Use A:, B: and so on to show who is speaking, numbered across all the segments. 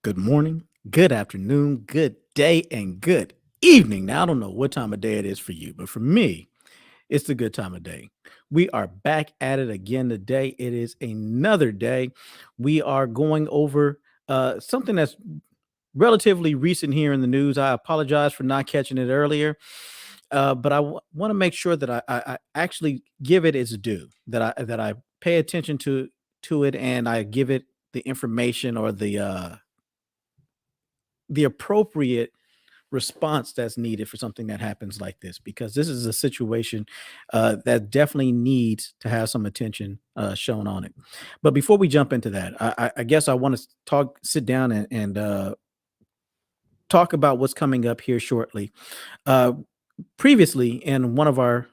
A: Good morning, good afternoon, good day, and good evening. Now, I don't know what time of day it is for you, but for me, it's a good time of day. We are back at it again today. It is another day. We are going over something that's relatively recent here in the news. I apologize for not catching it earlier, but I want to make sure that I actually give it its due. That I pay attention to it, and I give it the information or the appropriate response that's needed for something that happens like this, because this is a situation that definitely needs to have some attention shown on it. But before we jump into that, I guess I want to sit down and talk about what's coming up here shortly. uh, Previously, in one of our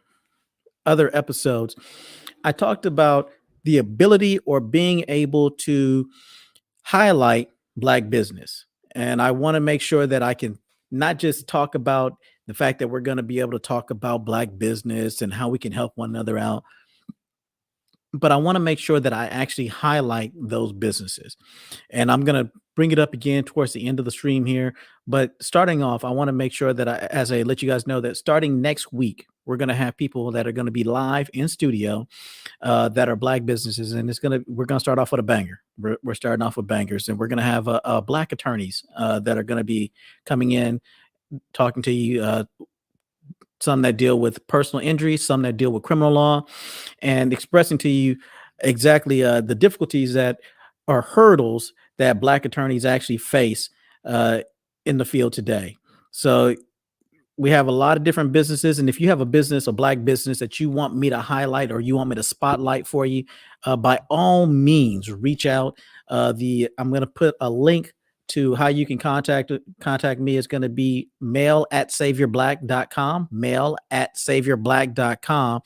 A: other episodes, I talked about the ability or being able to highlight Black business. And I want to make sure that I can not just talk about the fact that we're going to be able to talk about Black business and how we can help one another out, but I want to make sure that I actually highlight those businesses. And I'm going to bring it up again towards the end of the stream here. But starting off, I want to make sure that as I let you guys know, that starting next week, we're going to have people that are going to be live in studio that are Black businesses, and we're gonna start off with a banger. We're starting off with bangers, and we're gonna have Black attorneys that are gonna be coming in, talking to you. Some that deal with personal injury, some that deal with criminal law, and expressing to you exactly the difficulties that are hurdles that Black attorneys actually face uh, in the field today. So we have a lot of different businesses, and if you have a business, a Black business that you want me to highlight or you want me to spotlight for you, by all means reach out. The I'm going to put a link to how you can contact me. Is going to be mail@savourblack.com. Mail@savourblack.com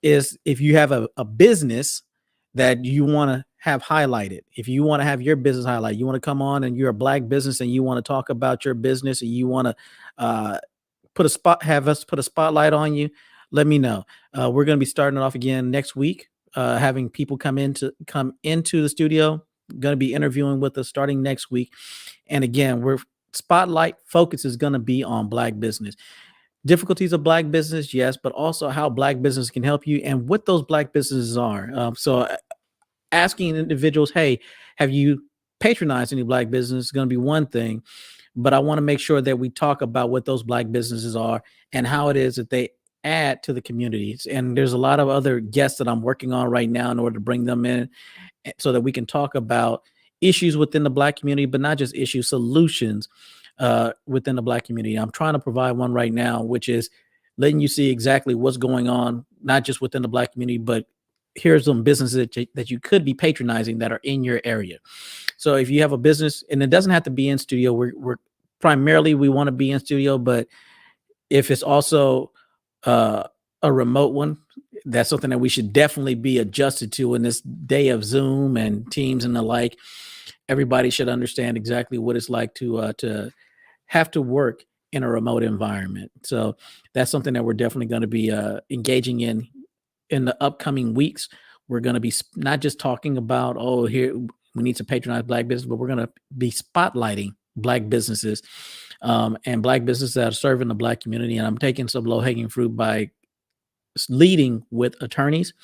A: is if you have a business that you want to have highlighted. If you want to have your business highlight, you want to come on and you're a Black business and you want to talk about your business and you want to uh, have us put a spotlight on you, let me know. We're going to be starting it off again next week, having people come into the studio. Going to be interviewing with us starting next week, and again, we're spotlight focus is going to be on Black business. Difficulties of Black business, yes, but also how Black business can help you and what those Black businesses are. Asking individuals, hey, have you patronized any Black business is going to be one thing, but I want to make sure that we talk about what those Black businesses are and how it is that they add to the communities. And there's a lot of other guests that I'm working on right now in order to bring them in so that we can talk about issues within the Black community, but not just issues, solutions within the Black community. I'm trying to provide one right now, which is letting you see exactly what's going on, not just within the Black community, but here's some businesses that you could be patronizing that are in your area. So if you have a business, and it doesn't have to be in studio, we're primarily we want to be in studio, but if it's also a remote one, that's something that we should definitely be adjusted to in this day of Zoom and Teams and the like. Everybody should understand exactly what it's like to have to work in a remote environment. So that's something that we're definitely going to be engaging in the upcoming weeks. We're going to be not just talking about, oh, here we need to patronize Black business, but we're going to be spotlighting Black businesses and Black businesses that are serving the Black community. And I'm taking some low hanging fruit by leading with attorneys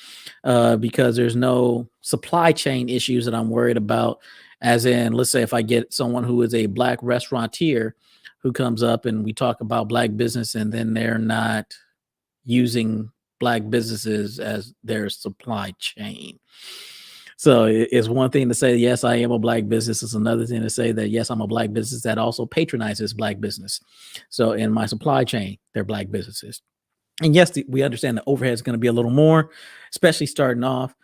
A: because there's no supply chain issues that I'm worried about. As in, let's say if I get someone who is a Black restaurateur who comes up and we talk about Black business and then they're not using Black businesses as their supply chain. So it's one thing to say, yes, I am a Black business. It's another thing to say that, yes, I'm a Black business that also patronizes Black business. So in my supply chain, they're Black businesses. And yes, we understand the overhead is going to be a little more, especially starting off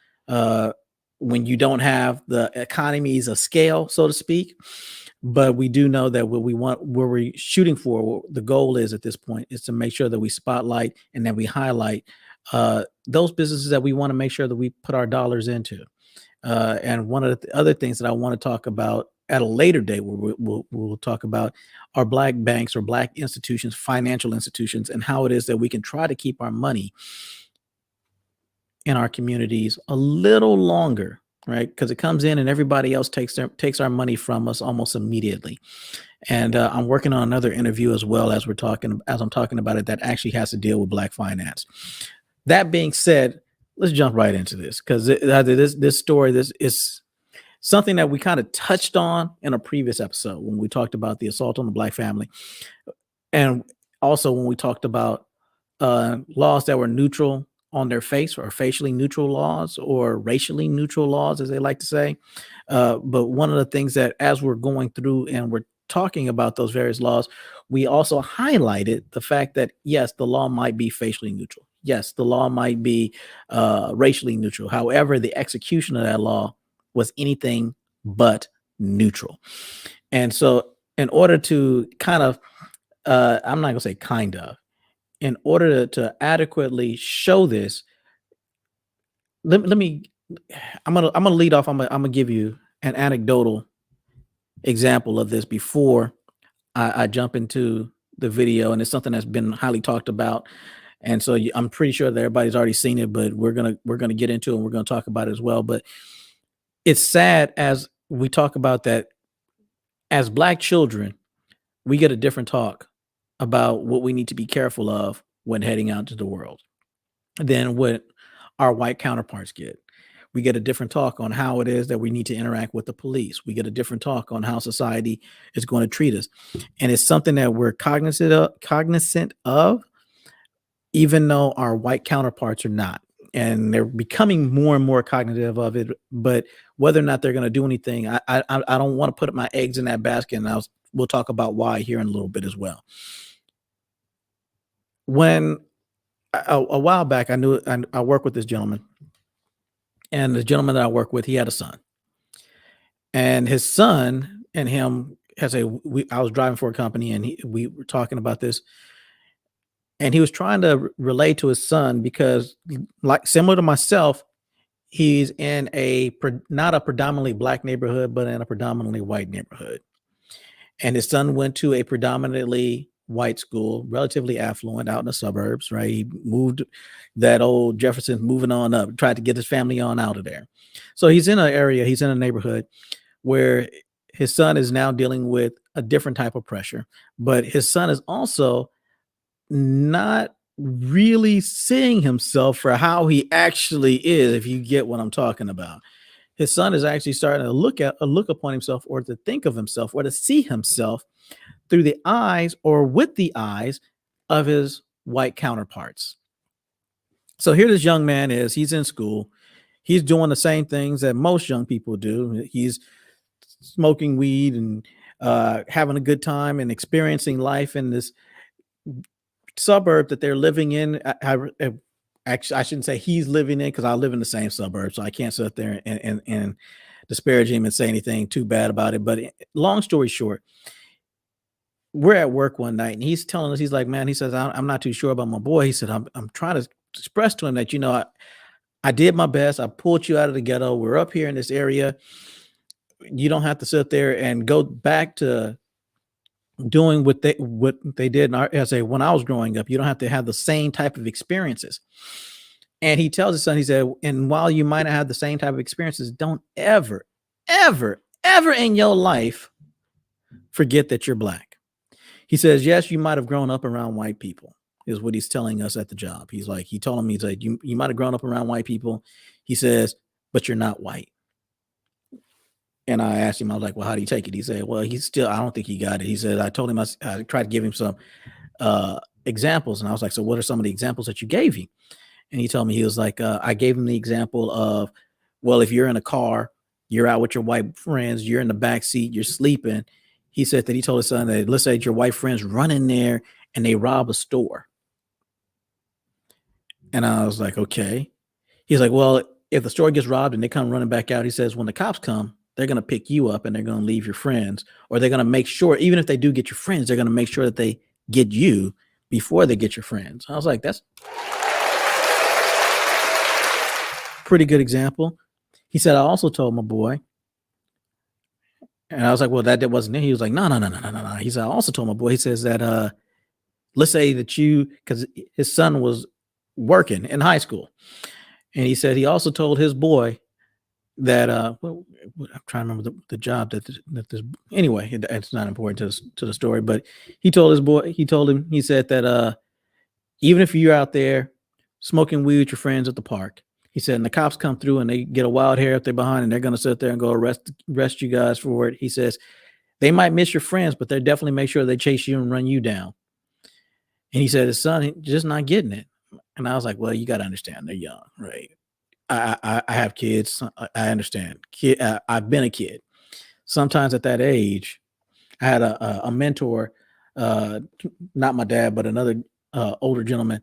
A: when you don't have the economies of scale, so to speak. But we do know that what we're shooting for, what the goal is at this point, is to make sure that we spotlight and that we highlight those businesses that we want to make sure that we put our dollars into. And one of the other things that I want to talk about at a later date, where we'll talk about our Black banks or Black institutions, financial institutions, and how it is that we can try to keep our money in our communities a little longer right? Because it comes in and everybody else takes our money from us almost immediately. And I'm working on another interview as well as I'm talking about it that actually has to deal with Black finance. That being said, let's jump right into this because this story, this is something that we kind of touched on in a previous episode when we talked about the assault on the Black family, and also when we talked about laws that were neutral on their face, or facially neutral laws, or racially neutral laws, as they like to say. But one of the things that, as we're going through and we're talking about those various laws, we also highlighted the fact that, yes, the law might be facially neutral. Yes, the law might be racially neutral. However, the execution of that law was anything but neutral. And so, in order to kind of, I'm not going to say kind of, in order to adequately show this, let me, I'm gonna lead off. I'm gonna give you an anecdotal example of this before I jump into the video, and it's something that's been highly talked about, and so I'm pretty sure that everybody's already seen it, but we're gonna get into it and we're gonna talk about it as well. But it's sad as we talk about that, as Black children, we get a different talk about what we need to be careful of when heading out to the world than what our white counterparts get. We get a different talk on how it is that we need to interact with the police. We get a different talk on how society is going to treat us. And it's something that we're cognizant of, even though our white counterparts are not. And they're becoming more and more cognitive of it. But whether or not they're going to do anything, I don't want to put my eggs in that basket. And we'll talk about why here in a little bit as well. When a while back, I worked with this gentleman, and the gentleman that I work with, he had a son, and his son and him I was driving for a company, and we were talking about this, and he was trying to relate to his son because, like, similar to myself, he's in not a predominantly Black neighborhood, but in a predominantly white neighborhood. And his son went to a predominantly white school, relatively affluent, out in the suburbs, right? He moved, that old Jefferson, moving on up, tried to get his family on out of there. So he's in a neighborhood where his son is now dealing with a different type of pressure, but his son is also not really seeing himself for how he actually is, if you get what I'm talking about. His son is actually starting to look upon himself, or to think of himself, or to see himself through the eyes, or with the eyes, of his white counterparts. So here this young man is, he's in school. He's doing the same things that most young people do. He's smoking weed and having a good time and experiencing life in this suburb that they're living in. Actually, I shouldn't say he's living in, because I live in the same suburb, so I can't sit there and disparage him and say anything too bad about it. But long story short, we're at work one night, and he's telling us, he's like, man, he says, I'm not too sure about my boy. He said, I'm trying to express to him that, I did my best. I pulled you out of the ghetto. We're up here in this area. You don't have to sit there and go back to doing what they did when I was growing up. You don't have to have the same type of experiences. And he tells his son, he said, and while you might not have the same type of experiences, don't ever, ever, ever in your life forget that you're Black. He says, yes, you might have grown up around white people, is what he's telling us at the job. He told him, he's like, you might have grown up around white people. He says, but you're not white. And I asked him, I was like, well, how do you take it? He said, well, I don't think he got it. He said, I told him, I tried to give him some examples. And I was like, so what are some of the examples that you gave him? And he told me, he was like, I gave him the example of, well, if you're in a car, you're out with your white friends, you're in the back seat, you're sleeping. He said that he told his son that, let's say your white friends run in there and they rob a store. And I was like, okay. He's like, well, if the store gets robbed and they come running back out, he says, when the cops come, they're going to pick you up and they're going to leave your friends, or they're going to make sure, even if they do get your friends, they're going to make sure that they get you before they get your friends. I was like, that's pretty good example. He said, I also told my boy, and I was like, well, that wasn't it. He was like, no. He said, I also told my boy, he says that, let's say that because his son was working in high school. And he said, he also told his boy, that well, I'm trying to remember the job that this anyway, it's not important to the story, but he told him, he said that even if you're out there smoking weed with your friends at the park, he said, and the cops come through and they get a wild hair up there behind, and they're going to sit there and go arrest you guys for it. He says they might miss your friends, but they definitely make sure they chase you and run you down. And he said his son just not getting it. And I was like, well, you got to understand, they're young, right? I have kids. I understand. I've been a kid. Sometimes at that age, I had a mentor, not my dad, but another older gentleman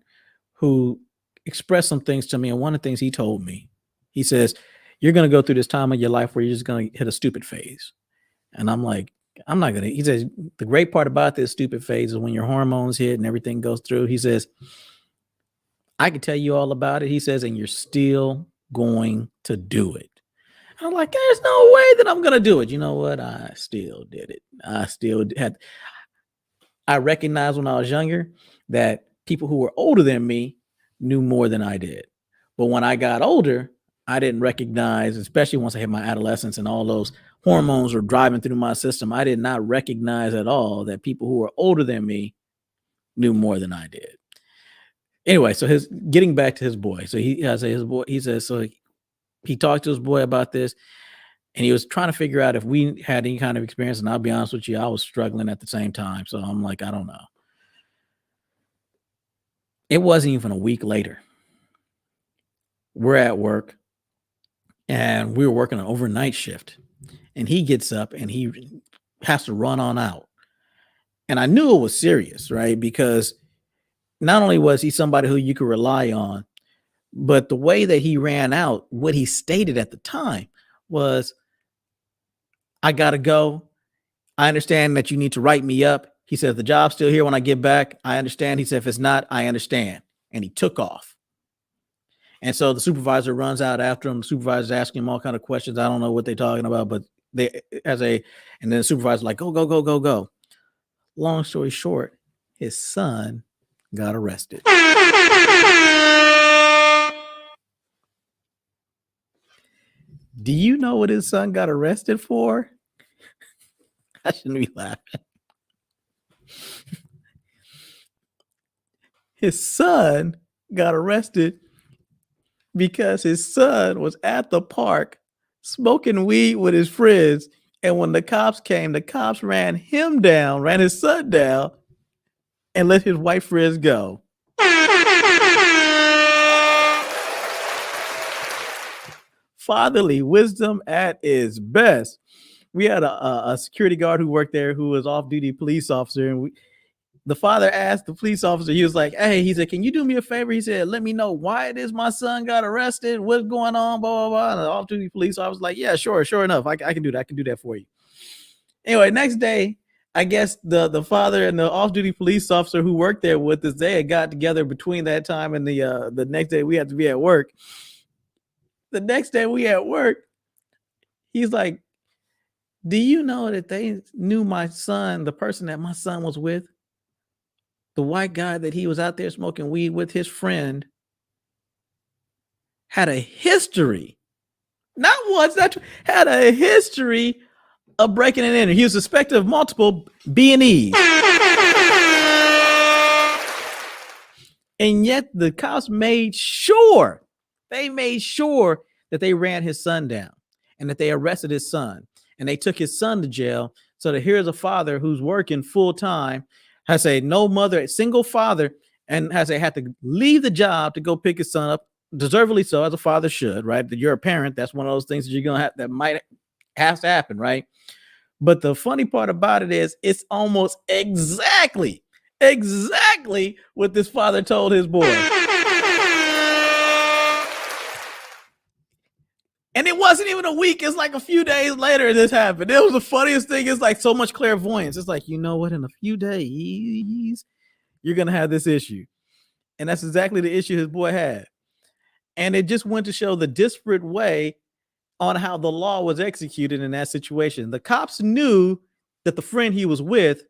A: who expressed some things to me. And one of the things he told me, he says, you're going to go through this time of your life where you're just going to hit a stupid phase. And I'm like, I'm not going to. He says, the great part about this stupid phase is when your hormones hit and everything goes through. He says, I can tell you all about it. He says, and you're still going to do it. And I'm like, there's no way that I'm going to do it. You know what? I still did it. I recognized when I was younger that people who were older than me knew more than I did. But when I got older, I didn't recognize, especially once I hit my adolescence and all those hormones were driving through my system, I did not recognize at all that people who were older than me knew more than I did. Anyway, so getting back to his boy. So he says, so he talked to his boy about this, and he was trying to figure out if we had any kind of experience. And I'll be honest with you, I was struggling at the same time. So I'm like, I don't know. It wasn't even a week later. We're at work and we were working an overnight shift, and he gets up and he has to run on out. And I knew it was serious, right? Because not only was he somebody who you could rely on, but the way that he ran out, what he stated at the time was, I got to go. I understand that you need to write me up. He says, the job's still here when I get back. I understand. He said, if it's not, I understand. And he took off. And so the supervisor runs out after him. The supervisor's asking him all kind of questions. I don't know what they're talking about, but and then the supervisor's like, go. Long story short, his son got arrested. Do you know what his son got arrested for? I shouldn't be laughing. His son got arrested because his son was at the park smoking weed with his friends. And when the cops came, the cops ran his son down, and let his white friends go. Fatherly wisdom at its best. We had a security guard who worked there who was off-duty police officer, and the father asked the police officer, he was like, hey, he said, can you do me a favor? He said, let me know why it is my son got arrested, what's going on, blah, blah, blah. And the off-duty police officer was like, yeah, sure enough, I can do that. I can do that for you. Anyway, next day, I guess the father and the off-duty police officer who worked there with us, they had got together between that time and the next day we had to be at work. The next day we at work, he's like, do you know that they knew my son, the person that my son was with, the white guy that he was out there smoking weed with, his friend, had a history, not once, had a history of breaking and entering. He was suspected of multiple B&Es. And yet the cops made sure that they ran his son down and that they arrested his son. And they took his son to jail. So that here's a father who's working full time, has a single father, and had to leave the job to go pick his son up, deservedly so, as a father should, right? That you're a parent. That's one of those things that you're going to have, that might have to happen, right? But the funny part about it is it's almost exactly what this father told his boy. And it wasn't even a week. It's like a few days later this happened. It was the funniest thing. It's like so much clairvoyance. It's like, you know what? In a few days, you're going to have this issue. And that's exactly the issue his boy had. And it just went to show the disparate way on how the law was executed in that situation. The cops knew that the friend he was with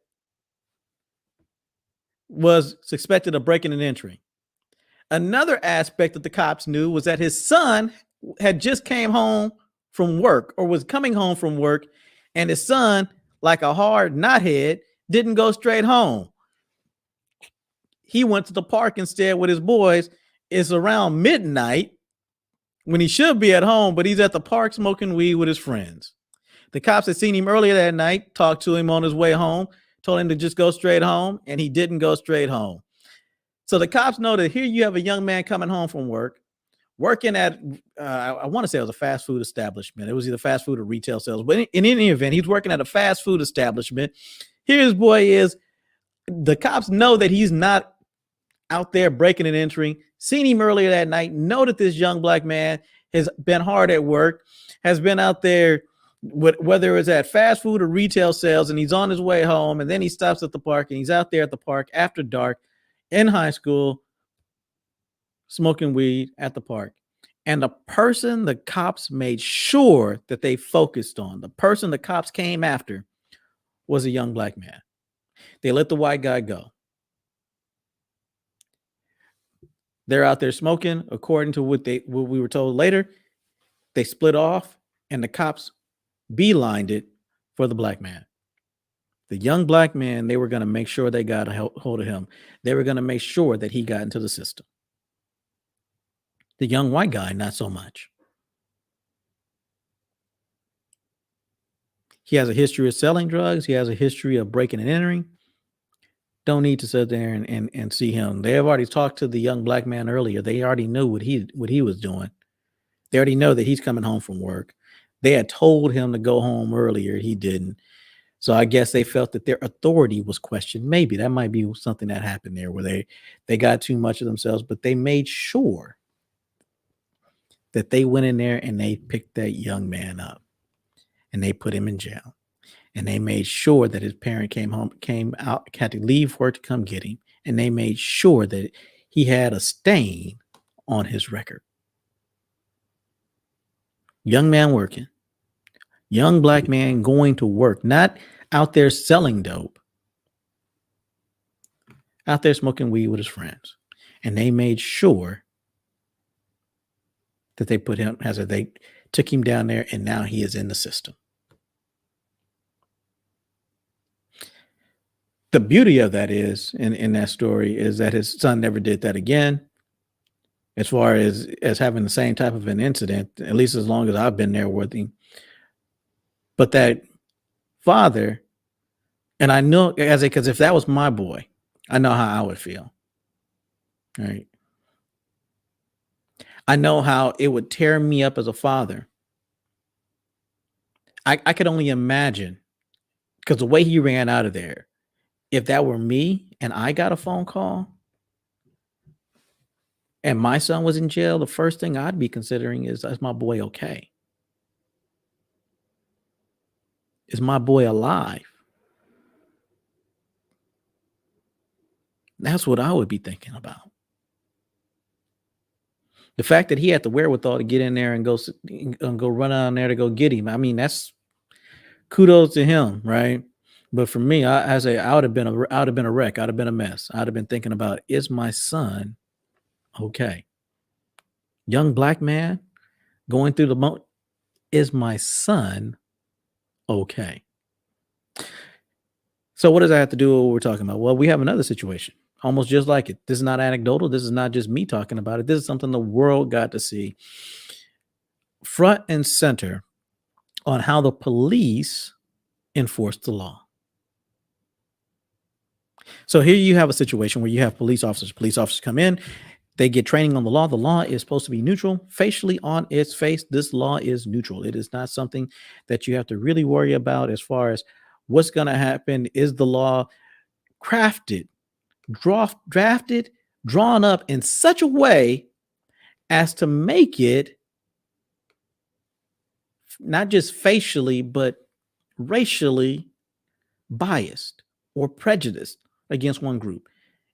A: was suspected of breaking and entering. Another aspect that the cops knew was that his son had just came home from work or was coming home from work, and his son, like a hard knothead, didn't go straight home. He went to the park instead with his boys. It's around midnight when he should be at home, but he's at the park smoking weed with his friends. The cops had seen him earlier that night, talked to him on his way home, told him to just go straight home, and he didn't go straight home. So the cops know that here you have a young man coming home from work, working at, I want to say it was a fast food establishment. It was either fast food or retail sales. But in any event, he's working at a fast food establishment. Here his boy is. The cops know that he's not out there breaking and entering. Seen him earlier that night, know that this young black man has been hard at work, has been out there, whether it's at fast food or retail sales, and he's on his way home, and then he stops at the park, and he's out there at the park after dark in high school smoking weed at the park. And the person the cops made sure that they focused on, the person the cops came after, was a young black man. They let the white guy go. They're out there smoking. According to what we were told later, they split off, and the cops beelined it for the black man. The young black man, they were going to make sure they got a hold of him. They were going to make sure that he got into the system. The young white guy, not so much. He has a history of selling drugs. He has a history of breaking and entering. Don't need to sit there and see him. They have already talked to the young black man earlier. They already knew what he was doing. They already know that he's coming home from work. They had told him to go home earlier. He didn't. So I guess they felt that their authority was questioned. Maybe that might be something that happened there where they got too much of themselves, but they made sure that they went in there and they picked that young man up and they put him in jail. And they made sure that his parent came out, had to leave work to come get him. And they made sure that he had a stain on his record. Young man working. Young black man going to work, not out there selling dope, out there smoking weed with his friends. And they made sure that they put him, they took him down there, and now he is in the system. The beauty of that is, in that story, is that his son never did that again. As far as having the same type of an incident, at least as long as I've been there with him. But that father, and I know, because if that was my boy, I know how I would feel. Right? I know how it would tear me up as a father. I could only imagine, because the way he ran out of there, if that were me and I got a phone call and my son was in jail, the first thing I'd be considering is my boy okay? Is my boy alive? That's what I would be thinking about. The fact that he had the wherewithal to get in there and go run on there to go get him. I mean, that's kudos to him, right? But for me, I would have been a wreck. I'd have been a mess. I'd have been thinking about, is my son okay? Young black man going through the is my son okay? So what does that have to do with what we're talking about? Well, we have another situation, almost just like it. This is not anecdotal. This is not just me talking about it. This is something the world got to see front and center on how the police enforce the law. So here you have a situation where you have police officers. Police officers come in, they get training on the law. The law is supposed to be neutral. Facially, on its face, this law is neutral. It is not something that you have to really worry about as far as what's going to happen. Is the law crafted, drafted, drawn up in such a way as to make it not just facially, but racially biased or prejudiced against one group?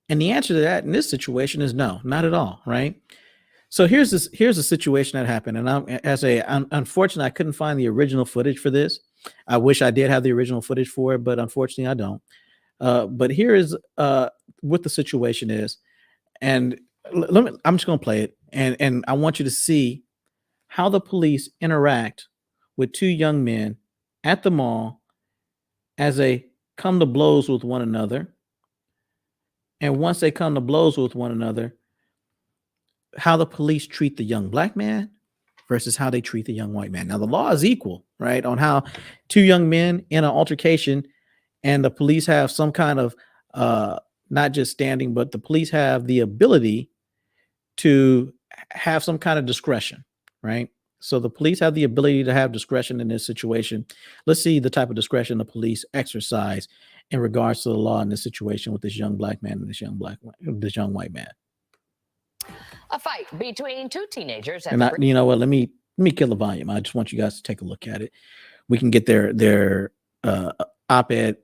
A: And the answer to that in this situation is no, not at all, right? So here's a situation that happened, and unfortunately, I couldn't find the original footage for this. I wish I did have the original footage for it, but unfortunately, I don't. But here is what the situation is, and I'm just going to play it, and I want you to see how the police interact with two young men at the mall as they come to blows with one another. And once they come to blows with one another, how the police treat the young black man versus how they treat the young white man. Now, the law is equal, right? On how two young men in an altercation and the police have some kind of not just standing, but the police have the ability to have some kind of discretion, right? So the police have the ability to have discretion in this situation. Let's see the type of discretion the police exercise in regards to the law in this situation with this young black man and this young white man.
B: A fight between two teenagers.
A: And you know what? Let me kill the volume. I just want you guys to take a look at it. We can get their op-ed,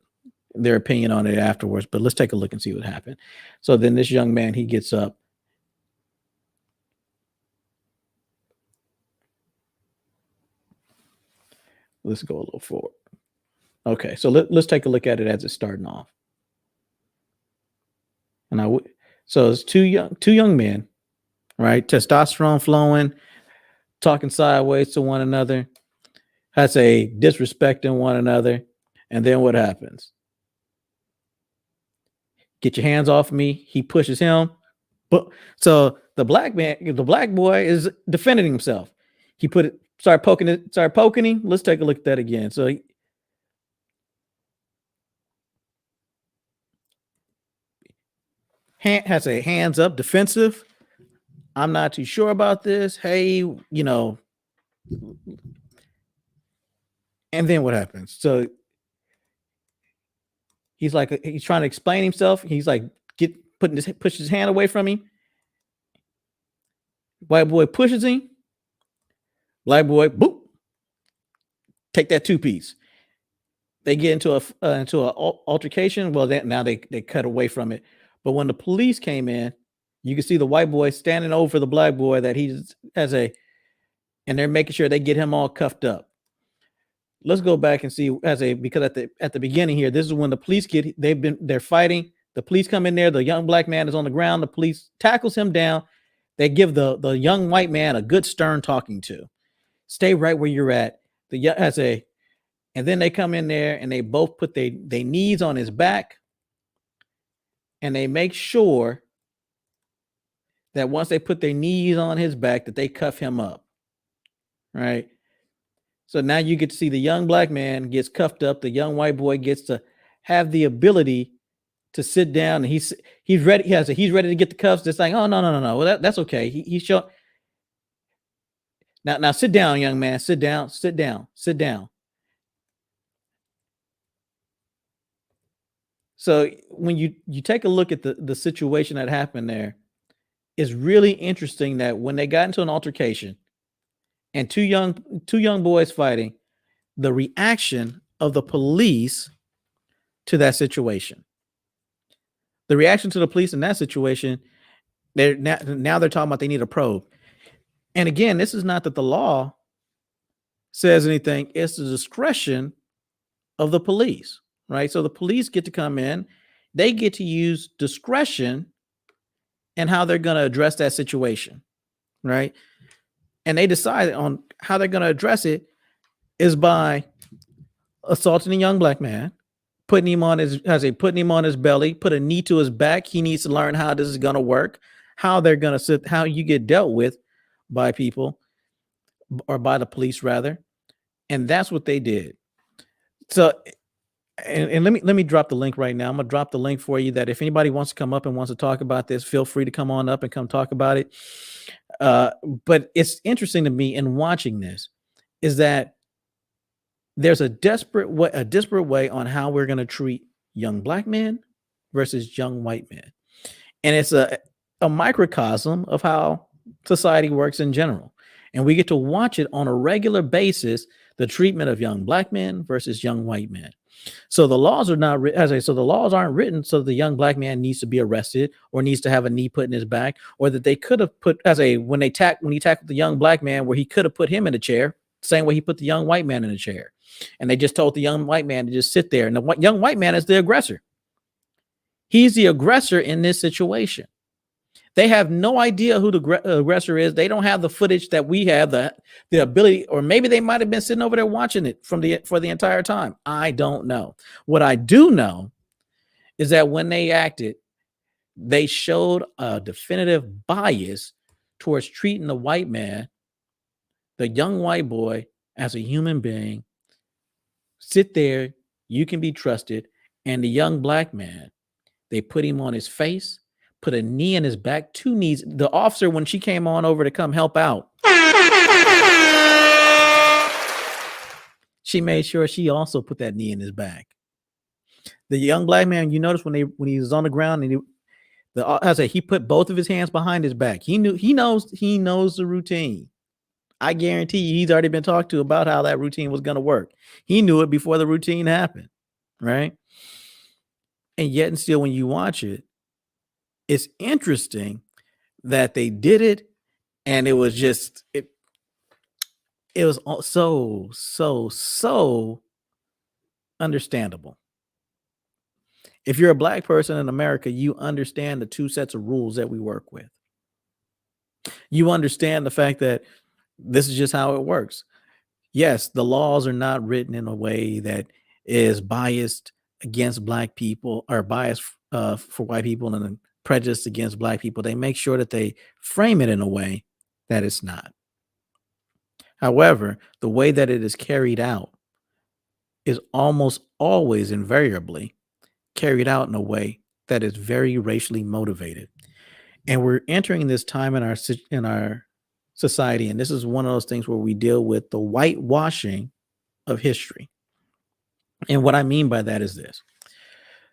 A: their opinion on it afterwards, but let's take a look and see what happened. So then this young man, he gets up. Let's go a little forward. Okay, so let's take a look at it as it's starting off. And so it's two young men, right? Testosterone flowing, talking sideways to one another. That's a disrespecting one another. And then what happens? Get your hands off me. He pushes him. But so the black boy is defending himself. He started poking him. Let's take a look at that again. So has a hands up, defensive. I'm not too sure about this. Hey, and then what happens? So he's trying to explain himself. He's like pushes his hand away from him. White boy pushes him. Black boy, boop, take that 2-piece. They get into an altercation. Well, now they cut away from it. But when the police came in, you can see the white boy standing over the black boy that and they're making sure they get him all cuffed up. Let's go back and see because at the beginning here, this is when the police they're fighting. The police come in there. The young black man is on the ground. The police tackles him down. They give the young white man a good stern talking to. Stay right where you're at. And then they come in there and they both put their knees on his back. And they make sure that once they put their knees on his back, that they cuff him up. Right. So now you get to see the young black man gets cuffed up. The young white boy gets to have the ability to sit down, and he's ready. He's ready to get the cuffs. It's like, oh, no. Well, that's okay. He's showing. Now sit down, young man. Sit down. So when you take a look at the situation that happened there, it's really interesting that when they got into an altercation and two young boys fighting, the reaction of the police to that situation. The reaction to the police in that situation, they're talking about they need a probe. And again, this is not that the law says anything. It's the discretion of the police, right? So the police get to come in. They get to use discretion in how they're going to address that situation, right? And they decide on how they're going to address it is by assaulting a young black man, putting him on his belly, put a knee to his back. He needs to learn how this is going to work, how they're going to sit, how you get dealt with by people or by the police rather. And that's what they did. So, and let me drop the link right now. I'm going to drop the link for you that if anybody wants to come up and wants to talk about this, feel free to come on up and come talk about it. But it's interesting to me in watching this is that there's a disparate way on how we're going to treat young black men versus young white men. And it's a microcosm of how society works in general. And we get to watch it on a regular basis, the treatment of young black men versus young white men. So the laws are not, the laws aren't written so the young black man needs to be arrested or needs to have a knee put in his back, or that they could have put when he tackled the young black man, where he could have put him in a chair, same way he put the young white man in a chair. And they just told the young white man to just sit there. And the young white man is the aggressor. He's the aggressor in this situation. They have no idea who the aggressor is. They don't have the footage that we have, the ability, or maybe they might have been sitting over there watching it for the entire time. I don't know. What I do know is that when they acted, they showed a definitive bias towards treating the white man, the young white boy, as a human being. Sit there, you can be trusted. And the young black man, they put him on his face, put a knee in his back, 2 knees. The officer, when she came on over to come help out, she made sure she also put that knee in his back. The young black man, you notice when he was on the ground and he put both of his hands behind his back. He knows the routine. I guarantee you, he's already been talked to about how that routine was going to work. He knew it before the routine happened, right? And yet and still, when you watch it, it's interesting that they did it, and it was just it was so understandable. If you're a black person in America, you understand the 2 sets of rules that we work with. You understand the fact that this is just how it works. Yes, the laws are not written in a way that is biased against black people, or biased for white people and prejudiced against black people. They make sure that they frame it in a way that it's not. However, the way that it is carried out is almost always invariably carried out in a way that is very racially motivated. And we're entering this time in our society, and this is one of those things where we deal with the whitewashing of history. And what I mean by that is this.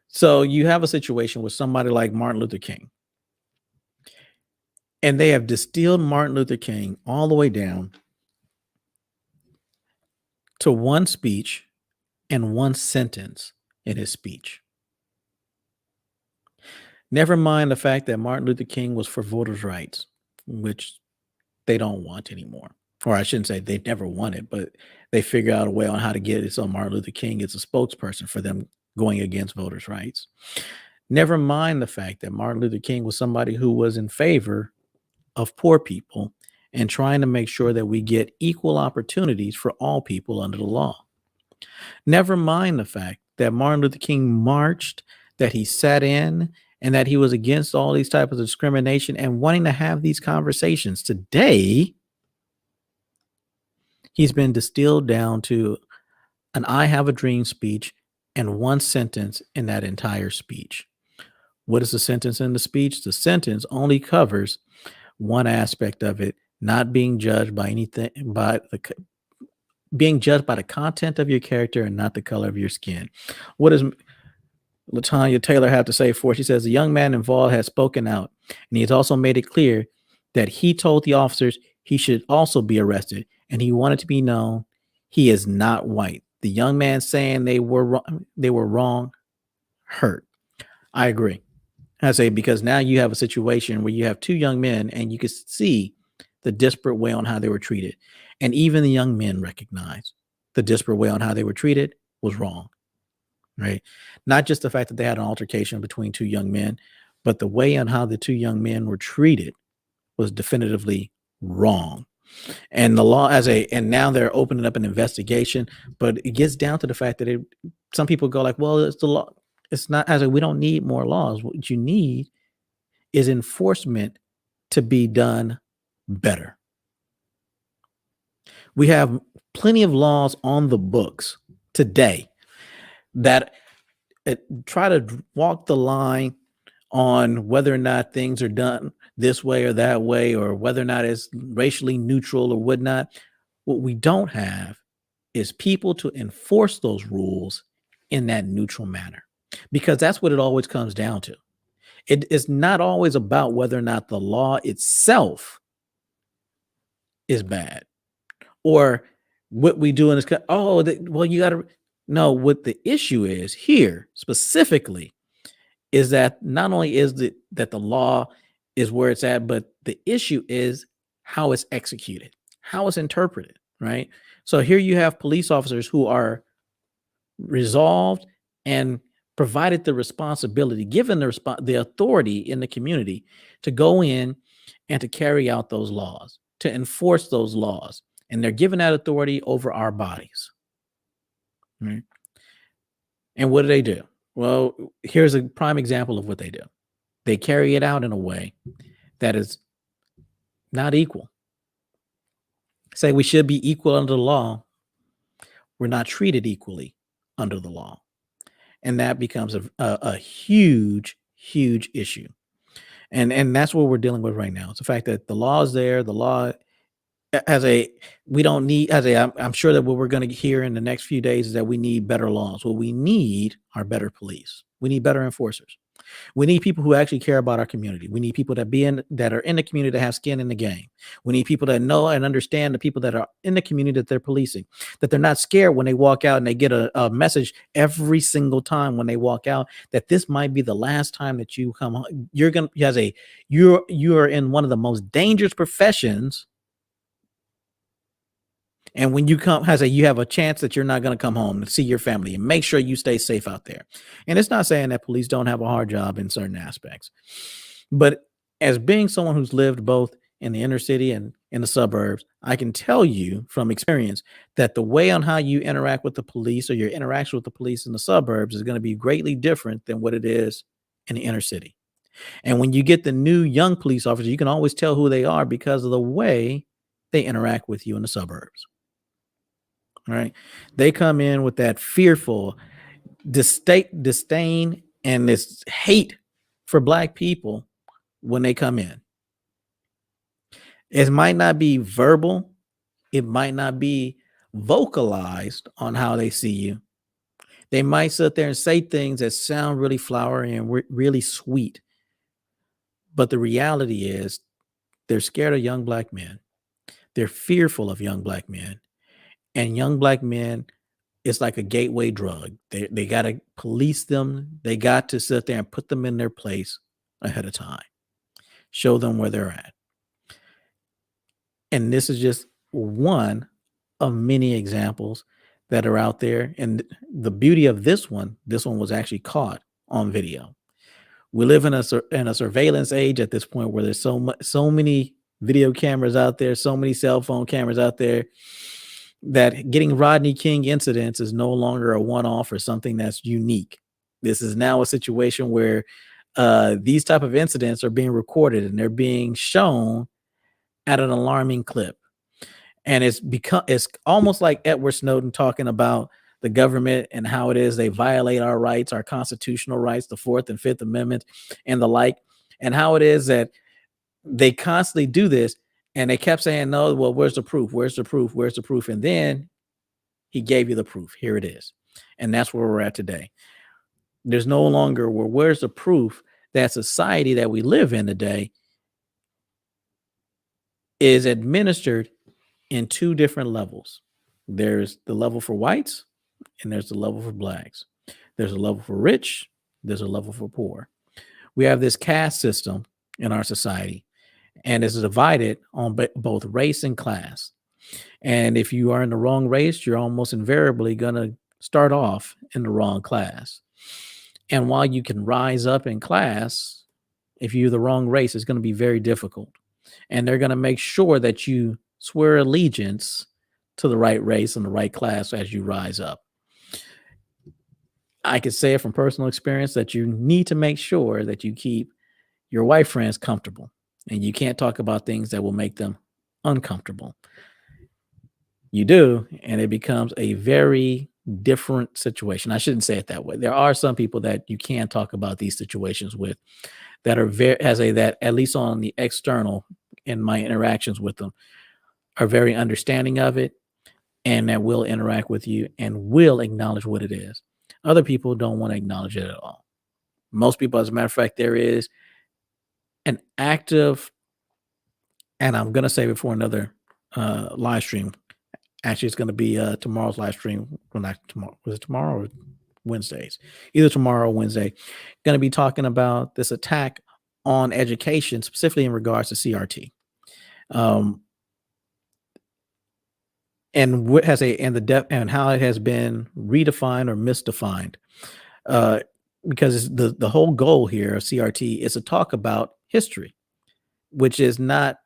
A: So you have a situation with somebody like Martin Luther King, and they have distilled Martin Luther King all the way down to one speech and one sentence in his speech. Never mind the fact that Martin Luther King was for voters' rights, which they don't want anymore. Or I shouldn't say they never wanted, but they figure out a way on how to get it so Martin Luther King is a spokesperson for them going against voters' rights. Never mind the fact that Martin Luther King was somebody who was in favor of poor people and trying to make sure that we get equal opportunities for all people under the law. Never mind the fact that Martin Luther King marched, that he sat in, and that he was against all these types of discrimination and wanting to have these conversations. Today, he's been distilled down to an I have a dream speech and one sentence in that entire speech. What is the sentence in the speech? The sentence only covers one aspect of it, not being judged by anything, being judged by the content of your character and not the color of your skin. What does LaTanya Taylor have to say for it? She says, the young man involved has spoken out, and he has also made it clear that he told the officers he should also be arrested, and he wanted to be known he is not white. The young man saying they were wrong hurt. I agree. I say, because now you have a situation where you have 2 young men and you can see the disparate way on how they were treated. And even the young men recognize the disparate way on how they were treated was wrong, right? Not just the fact that they had an altercation between 2 young men, but the way on how the 2 young men were treated was definitively wrong. And the law and now they're opening up an investigation, but it gets down to the fact that some people go like, well, it's the law. It's not, we don't need more laws. What you need is enforcement to be done better. We have plenty of laws on the books today that try to walk the line on whether or not things are done this way or that way, or whether or not it's racially neutral or whatnot. What we don't have is people to enforce those rules in that neutral manner, because that's what it always comes down to. It is not always about whether or not the law itself is bad, or what we do in this. Well, you got to know what the issue is here specifically. Is that not only is that the law is where it's at, but the issue is how it's executed, how it's interpreted, right? So here you have police officers who are resolved and provided the responsibility, given the authority in the community to go in and to carry out those laws, to enforce those laws. And they're given that authority over our bodies. Right? And what do? Well, here's a prime example of what they do. They carry it out in a way that is not equal. Say we should be equal under the law. We're not treated equally under the law. And that becomes a huge, huge issue. And that's what we're dealing with right now. It's the fact that the law is there. The law we don't need, I'm sure that what we're going to hear in the next few days is that we need better laws. What we need are better police. We need better enforcers. We need people who actually care about our community. We need people that are in the community that have skin in the game. We need people that know and understand the people that are in the community that they're policing, that they're not scared when they walk out and they get a message every single time when they walk out that this might be the last time that you come home. You are in one of the most dangerous professions. And when you you have a chance that you're not going to come home and see your family, and make sure you stay safe out there. And it's not saying that police don't have a hard job in certain aspects, but as being someone who's lived both in the inner city and in the suburbs, I can tell you from experience that the way on how you interact with the police or your interaction with the police in the suburbs is going to be greatly different than what it is in the inner city. And when you get the new young police officers, you can always tell who they are because of the way they interact with you in the suburbs. Right? They come in with that fearful disdain and this hate for Black people when they come in. It might not be verbal. It might not be vocalized on how they see you. They might sit there and say things that sound really flowery and really sweet. But the reality is they're scared of young Black men. They're fearful of young Black men. And young Black men, it's like a gateway drug. They got to police them. They got to sit there and put them in their place ahead of time. Show them where they're at. And this is just one of many examples that are out there. And the beauty of this one was actually caught on video. We live in a surveillance age at this point where there's so many video cameras out there, so many cell phone cameras out there, that getting Rodney King incidents is no longer a one-off or something that's unique. This is now a situation where these type of incidents are being recorded and they're being shown at an alarming clip. And it's almost like Edward Snowden talking about the government and how it is they violate our rights, our constitutional rights, the 4th and 5th Amendment and the like, and how it is that they constantly do this. And they kept saying, no, well, where's the proof? Where's the proof? Where's the proof? And then he gave you the proof. Here it is. And that's where we're at today. There's no longer, well, where's the proof that society that we live in today is administered in 2 different levels. There's the level for whites and there's the level for Blacks. There's a level for rich. There's a level for poor. We have this caste system in our society. And it's divided on both race and class. And if you are in the wrong race, you're almost invariably going to start off in the wrong class. And while you can rise up in class, if you're the wrong race, it's going to be very difficult. And they're going to make sure that you swear allegiance to the right race and the right class as you rise up. I could say it from personal experience that you need to make sure that you keep your white friends comfortable. And you can't talk about things that will make them uncomfortable. You do, and it becomes a very different situation. I shouldn't say it that way. There are some people that you can talk about these situations with that are that at least on the external in my interactions with them are very understanding of it and that will interact with you and will acknowledge what it is. Other people don't want to acknowledge it at all. Most people, as a matter of fact, there is an active, and I'm going to say before another live stream, actually it's going to be tomorrow's live stream. Well, not tomorrow. Was it tomorrow or Wednesdays? Either tomorrow or Wednesday. Going to be talking about this attack on education, specifically in regards to CRT. And what has and how it has been redefined or misdefined. because the whole goal here of CRT is to talk about history, which is not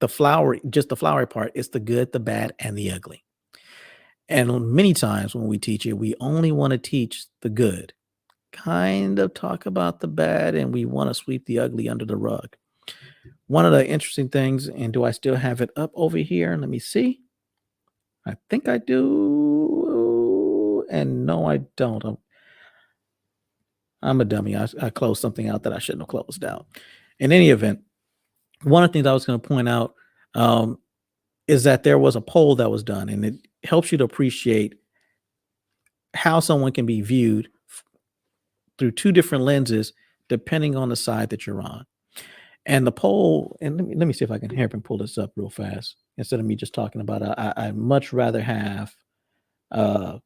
A: just the flowery part. It's the good, the bad, and the ugly. And many times when we teach it, we only want to teach the good, kind of talk about the bad, and we want to sweep the ugly under the rug. One of the interesting things, and do I still have it up over here? Let me see. I think I do. And no, I don't. I'm a dummy. I closed something out that I shouldn't have closed out. In any event, one of the things I was going to point out is that there was a poll that was done, and it helps you to appreciate how someone can be viewed through two different lenses, depending on the side that you're on. And the poll, and let me see if I can help and pull this up real fast instead of me just talking about it. I much rather have the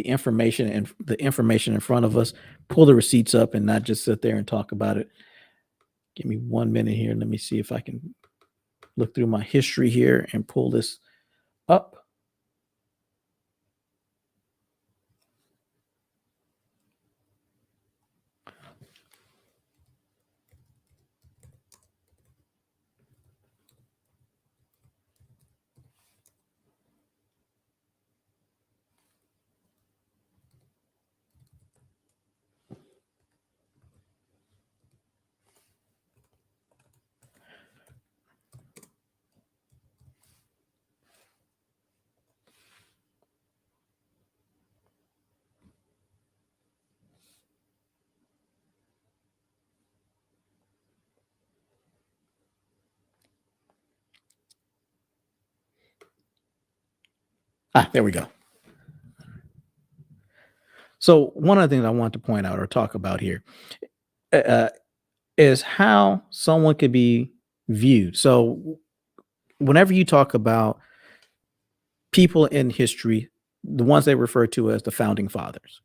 A: information in front of us, pull the receipts up and not just sit there and talk about it. Give me 1 minute here. Let me see if I can look through my history here and pull this up. There we go. So one of the things I want to point out or talk about here is how someone could be viewed. So whenever you talk about people in history, the ones they refer to as the founding fathers,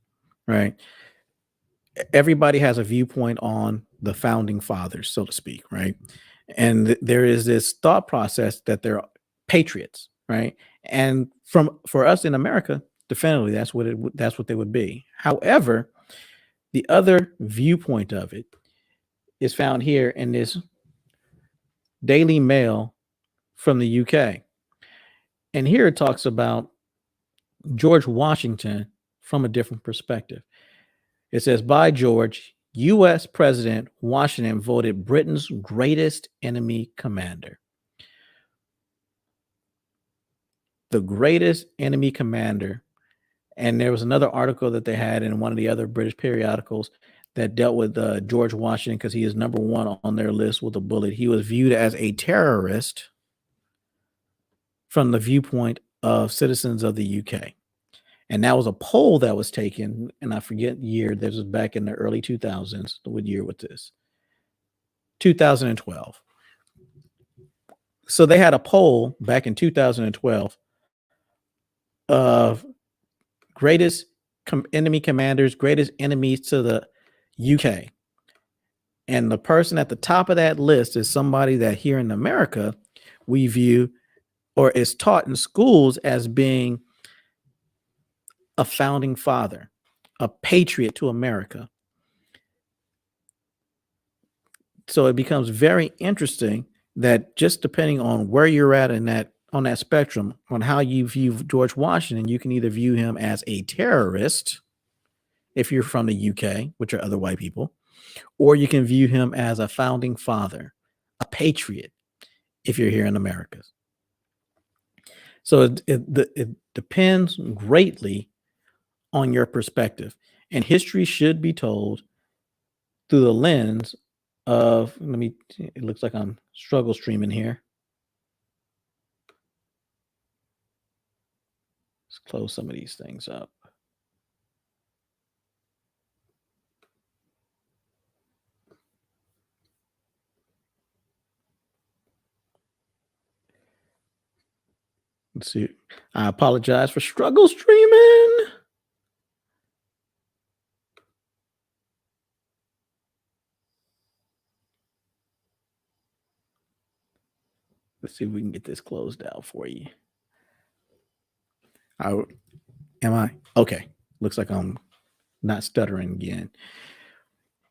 A: right? Everybody has a viewpoint on the founding fathers, so to speak, right? And there is this thought process that they're patriots, right? And for us in America, definitively, that's what they would be. However, the other viewpoint of it is found here in this Daily Mail from the UK. And here it talks about George Washington from a different perspective. It says, by George, U.S. President Washington voted Britain's greatest enemy commander. The greatest enemy commander. And there was another article that they had in one of the other British periodicals that dealt with George Washington because he is number one on their list with a bullet. He was viewed as a terrorist from the viewpoint of citizens of the UK. And that was a poll that was taken, and I forget the year. This was back in the early 2000s. What year was this? 2012. So they had a poll back in 2012 of greatest enemy commanders, greatest enemies to the UK. And the person at the top of that list is somebody that here in America we view or is taught in schools as being a founding father, a patriot to America. So it becomes very interesting that just depending on where you're at on that spectrum, on how you view George Washington, you can either view him as a terrorist if you're from the UK, which are other white people, or you can view him as a founding father, a patriot if you're here in America. So it depends greatly on your perspective, and history should be told through the lens of, it looks like I'm struggle streaming here. Let's close some of these things up. Let's see. I apologize for struggle streaming. Let's see if we can get this closed out for you. Am I? Okay. Looks like I'm not stuttering again.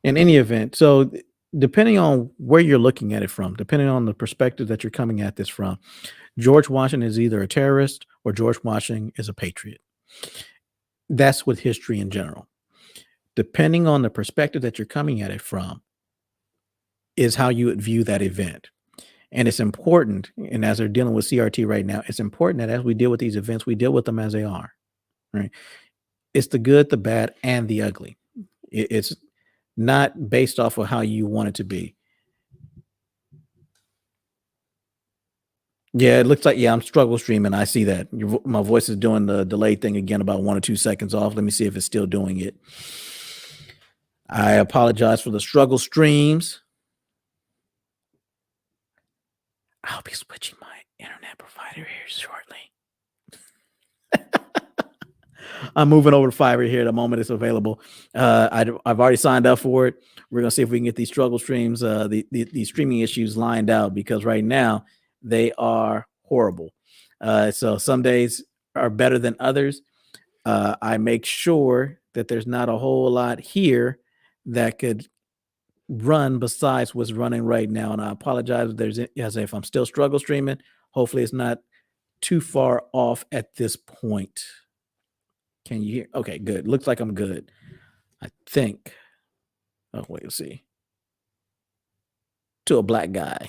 A: In any event, so depending on where you're looking at it from, depending on the perspective that you're coming at this from, George Washington is either a terrorist or George Washington is a patriot. That's with history in general. Depending on the perspective that you're coming at it from, is how you would view that event. And it's important, and as they're dealing with CRT right now, it's important that as we deal with these events, we deal with them as they are, right? It's the good, the bad, and the ugly. It's not based off of how you want it to be. Yeah, it looks like, yeah, I'm struggle streaming. I see that. My voice is doing the delay thing again, about 1 or 2 seconds off. Let me see if it's still doing it. I apologize for the struggle streams. I'll be switching my internet provider here shortly. I'm moving over to Fiverr here the moment it's available. I've already signed up for it. We're gonna see if we can get these struggle streams, these streaming issues lined out, because right now they are horrible. So some days are better than others. I make sure that there's not a whole lot here that could run besides what's running right now. And I apologize if if I'm still struggle streaming. Hopefully it's not too far off at this point. Can you hear? Okay, good. Looks like I'm good. I think. Oh, wait, let's see. To a black guy.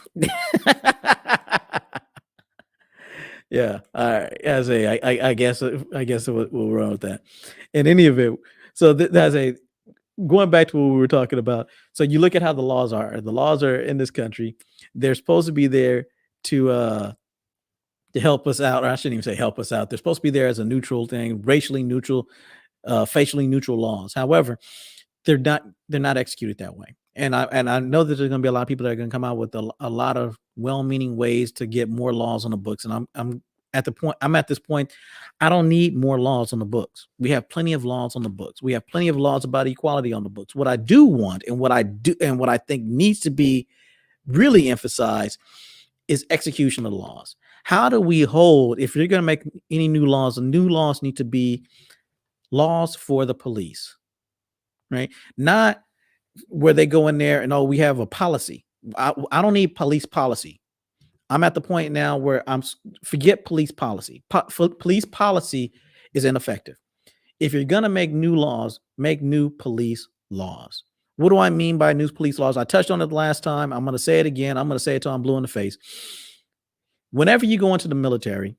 A: Yeah. All right. I guess we'll run with that. In any event, so that's going back to what we were talking about. So you look at how the laws are. The laws are in this country. They're supposed to be there to help us out. Or I shouldn't even say help us out. They're supposed to be there as a neutral thing, racially neutral, facially neutral laws. However, they're not executed that way. And I know that there's going to be a lot of people that are going to come out with a lot of well-meaning ways to get more laws on the books. And I'm at this point, I don't need more laws on the books. We have plenty of laws on the books. We have plenty of laws about equality on the books. What I do want, and what I think needs to be really emphasized, is execution of the laws. How do we hold, if you're going to make any new laws, the new laws need to be laws for the police, right? Not where they go in there and, oh, we have a policy. I don't need police policy. I'm at the point now where forget police policy. Police policy is ineffective. If you're going to make new laws, make new police laws. What do I mean by new police laws? I touched on it last time. I'm going to say it again. I'm going to say it till I'm blue in the face. Whenever you go into the military,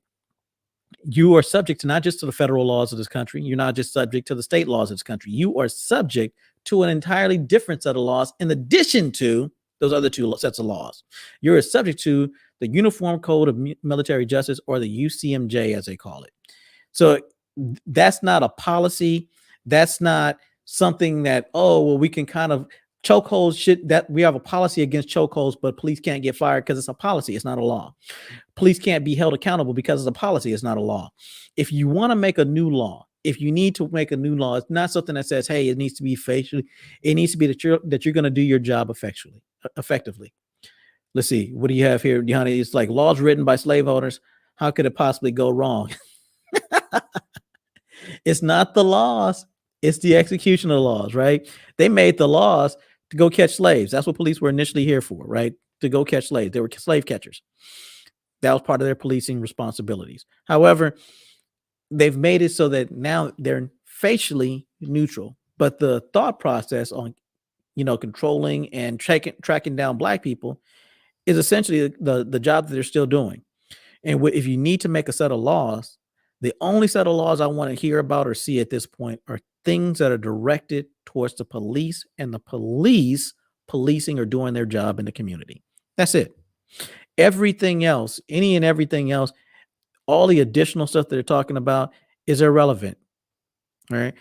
A: you are subject to not just to the federal laws of this country. You're not just subject to the state laws of this country. You are subject to an entirely different set of laws in addition to those other two sets of laws. You're subject to the Uniform Code of Military Justice, or the UCMJ, as they call it. So that's not a policy. That's not something that, oh, well, we can kind of chokeholds that we have a policy against chokeholds, but police can't get fired because it's a policy. It's not a law. Police can't be held accountable because it's a policy. It's not a law. If you want to make a new law, if you need to make a new law, it's not something that says, hey, it needs to be facially. It needs to be that you're going to do your job effectively. Let's see. What do you have here, Dehanna? It's like laws written by slave owners. How could it possibly go wrong? It's not the laws. It's the execution of the laws, right? They made the laws to go catch slaves. That's what police were initially here for, right? To go catch slaves. They were slave catchers. That was part of their policing responsibilities. However, they've made it so that now they're facially neutral, but the thought process on, controlling and tracking down black people is essentially the job that they're still doing. And if you need to make a set of laws, the only set of laws I want to hear about or see at this point are things that are directed towards the police, and the police policing or doing their job in the community. That's it. Everything else, any and everything else, all the additional stuff they're talking about is irrelevant. All right.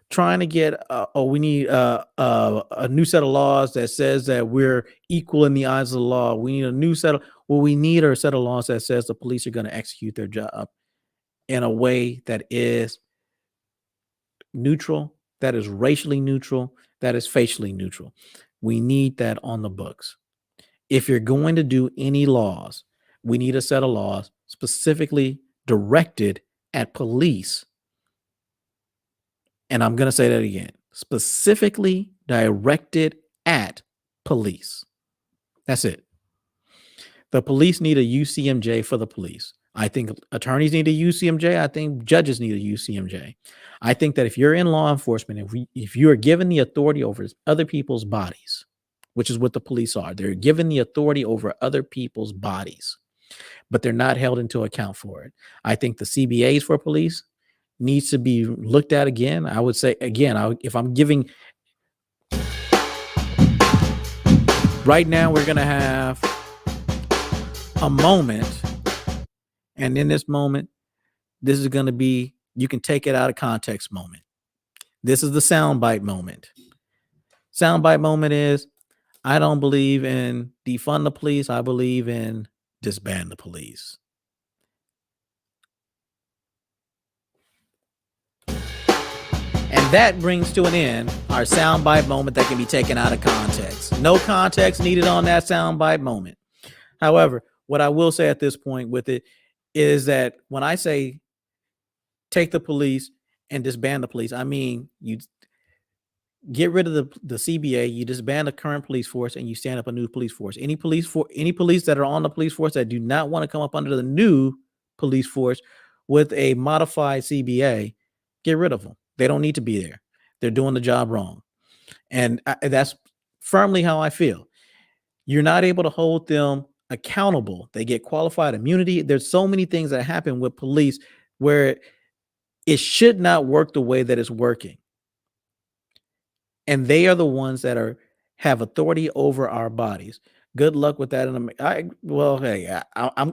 A: Trying to get, we need a new set of laws that says that we're equal in the eyes of the law. We need a new set of, we need a set of laws that says the police are going to execute their job in a way that is neutral, that is racially neutral, that is facially neutral. We need that on the books. If you're going to do any laws, we need a set of laws specifically directed at police. And I'm going to say that again, specifically directed at police. That's it. The police need a UCMJ for the police. I think attorneys need a UCMJ. I think judges need a UCMJ. I think that if you're in law enforcement, if you are given the authority over other people's bodies, which is what the police are, they're given the authority over other people's bodies, but they're not held into account for it. I think the CBAs for police needs to be looked at again. I would say again, if I'm giving right now, we're going to have a moment. And in this moment, this is going to be, you can take it out of context moment. This is the soundbite moment. Soundbite moment is, I don't believe in defund the police. I believe in disband the police. And that brings to an end our soundbite moment that can be taken out of context. No context needed on that soundbite moment. However, what I will say at this point with it is that when I say take the police and disband the police, I mean you get rid of the CBA, you disband the current police force, and you stand up a new police force. Any police that are on the police force that do not want to come up under the new police force with a modified CBA, get rid of them. They don't need to be there. They're doing the job wrong. And that's firmly how I feel. You're not able to hold them accountable. They get qualified immunity. There's so many things that happen with police where it should not work the way that it's working. And they are the ones that have authority over our bodies. Good luck with that.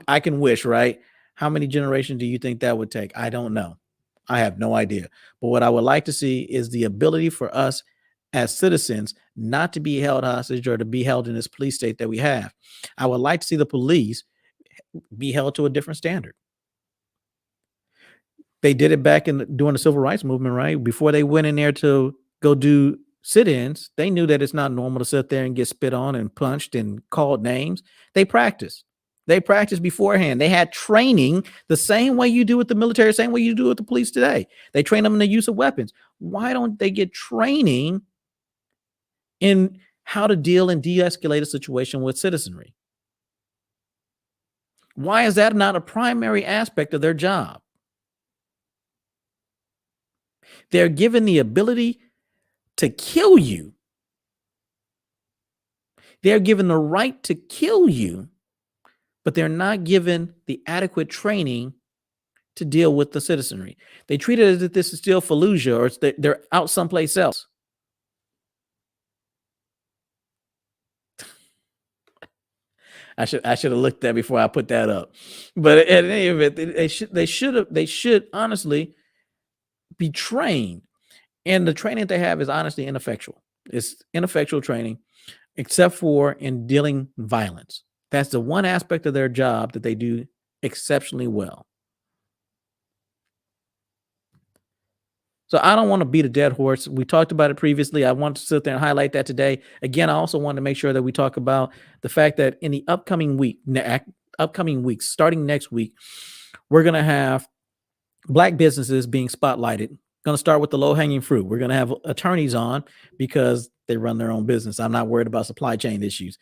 A: I can wish, right? How many generations do you think that would take? I don't know. I have no idea. But what I would like to see is the ability for us as citizens not to be held hostage or to be held in this police state that we have. I would like to see the police be held to a different standard. They did it back during the civil rights movement, right? Before they went in there to go do sit-ins, they knew that it's not normal to sit there and get spit on and punched and called names. They practiced. They practiced beforehand. They had training the same way you do with the military, same way you do with the police today. They train them in the use of weapons. Why don't they get training in how to deal and de-escalate a situation with citizenry? Why is that not a primary aspect of their job? They're given the ability to kill you. They're given the right to kill you, but they're not given the adequate training to deal with the citizenry. They treat it as if this is still Fallujah or they're out someplace else. I should have looked at that before I put that up. But at any event, they should honestly be trained. And the training they have is honestly ineffectual. It's ineffectual training, except for in dealing violence. That's the one aspect of their job that they do exceptionally well. So I don't want to beat a dead horse. We talked about it previously. I want to sit there and highlight that today. Again, I also want to make sure that we talk about the fact that in the upcoming weeks, starting next week, we're going to have Black businesses being spotlighted. Going to start with the low-hanging fruit. We're going to have attorneys on because they run their own business. I'm not worried about supply chain issues.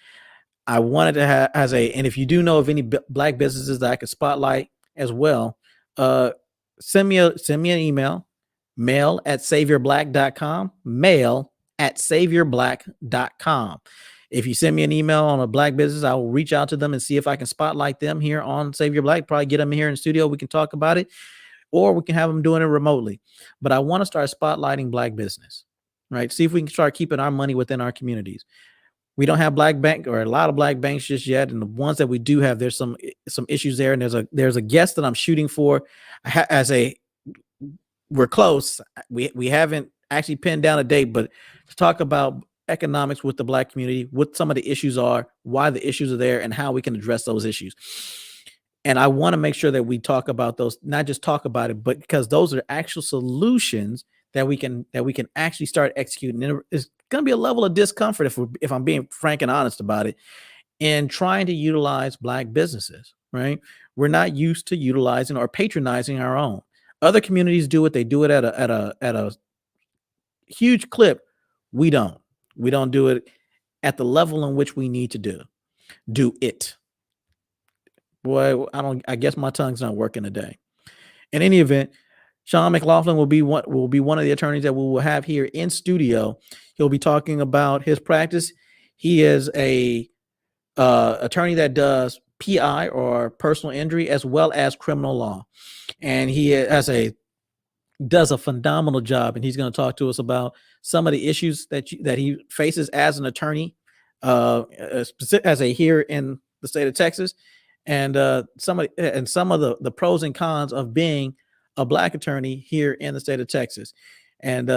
A: I wanted to have and if you do know of any Black businesses that I could spotlight as well, send me an email, mail@savourblack.com, mail@savourblack.com. If you send me an email on a Black business, I will reach out to them and see if I can spotlight them here on Savior Black. Probably get them here in the studio. We can talk about it, or we can have them doing it remotely. But I want to start spotlighting Black business, right? See if we can start keeping our money within our communities. We don't have Black bank or a lot of Black banks just yet, and the ones that we do have, there's some issues there. And there's a guest that I'm shooting for we're close. We haven't actually pinned down a date, but to talk about economics with the Black community, what some of the issues are, why the issues are there, and how we can address those issues. And I want to make sure that we talk about those, not just talk about it, but because those are actual solutions that we can actually start executing. And it's going to be a level of discomfort if I'm being frank and honest about it, in trying to utilize Black businesses, right? We're not used to utilizing or patronizing our own. Other communities do it. They do it at a huge clip. We don't do it at the level in which we need to do it. Boy, I guess my tongue's not working today. In any event, Sean McLaughlin will be one of the attorneys that we will have here in studio. He'll be talking about his practice. He is a attorney that does PI, or personal injury, as well as criminal law, and he does a phenomenal job. And he's going to talk to us about some of the issues that he faces as an attorney, as a here in the state of Texas, and some of the pros and cons of being a Black attorney here in the state of Texas. And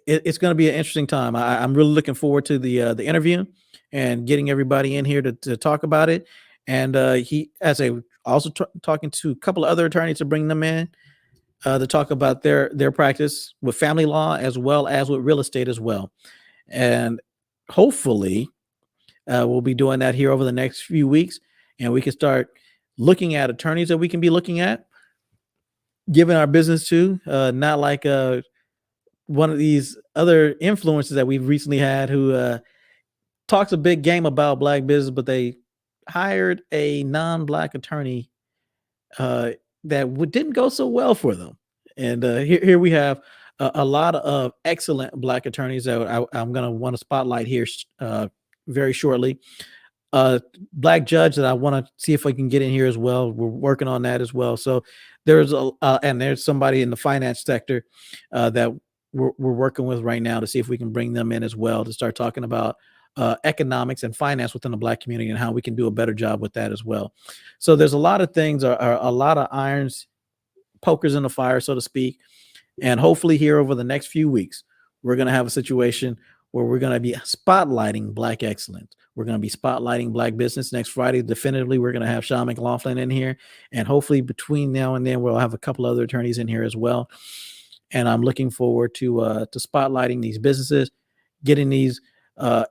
A: it's going to be an interesting time. I'm really looking forward to the interview and getting everybody in here to talk about it. And he also talking to a couple of other attorneys to bring them in to talk about their practice with family law as well as with real estate as well. And hopefully we'll be doing that here over the next few weeks, and we can start looking at attorneys that we can be looking at, giving our business to, not like one of these other influencers that we've recently had who talks a big game about Black business, but they hired a non-Black attorney that didn't go so well for them. And here we have a lot of excellent Black attorneys that I'm going to want to spotlight here very shortly. Black judge that I want to see if I can get in here as well. We're working on that as well. So there's somebody in the finance sector that we're working with right now to see if we can bring them in as well to start talking about economics and finance within the Black community and how we can do a better job with that as well. So there's a lot of things, a lot of irons, pokers in the fire, so to speak. And hopefully here over the next few weeks, we're going to have a situation where we're going to be spotlighting Black excellence. We're going to be spotlighting Black business. Next Friday, definitively, we're going to have Sean McLaughlin in here. And hopefully between now and then, we'll have a couple other attorneys in here as well. And I'm looking forward to spotlighting these businesses, getting these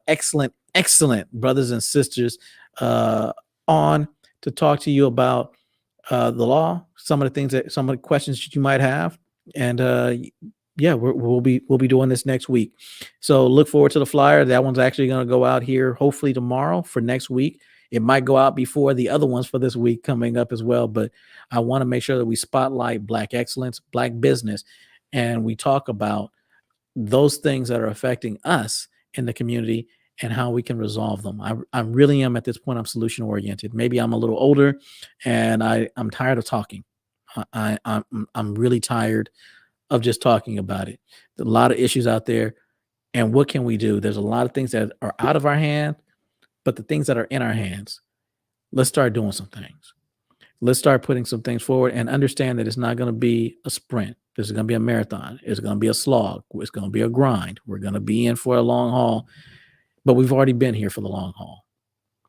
A: excellent brothers and sisters on to talk to you about the law, some of the questions that you might have. And yeah, we'll be doing this next week. So look forward to the flyer. That one's actually going to go out here hopefully tomorrow for next week. It might go out before the other ones for this week coming up as well. But I want to make sure that we spotlight Black excellence, Black business, and we talk about those things that are affecting us in the community and how we can resolve them. I really am at this point, I'm solution oriented. Maybe I'm a little older and I'm tired of talking. I'm really tired of just talking about it. There's a lot of issues out there, and what can we do? There's a lot of things that are out of our hand, but the things that are in our hands, let's start doing some things. Let's start putting some things forward and understand that it's not going to be a sprint. This is going to be a marathon. It's going to be a slog. It's going to be a grind. We're going to be in for a long haul, but we've already been here for the long haul.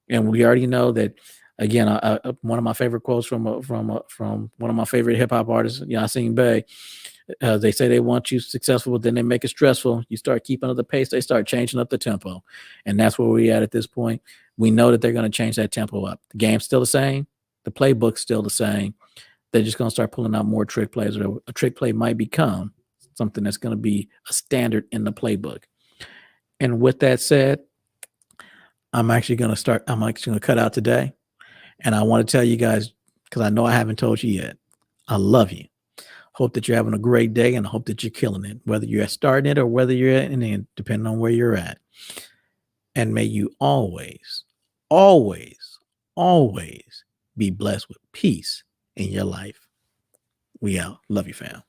A: And we already know that, again, one of my favorite quotes from one of my favorite hip hop artists, Yasin Bey, they say they want you successful, but then they make it stressful. You start keeping up the pace, they start changing up the tempo. And that's where we're at this point. We know that they're going to change that tempo up. The game's still the same. The playbook's still the same. They're just going to start pulling out more trick plays, or a trick play might become something that's going to be a standard in the playbook. And with that said, I'm actually going to cut out today. And I want to tell you guys, because I know I haven't told you yet, I love you. Hope that you're having a great day, and I hope that you're killing it, whether you're starting it or whether you're at an end, depending on where you're at. And may you always, always, always be blessed with peace in your life. We out. Love you, fam.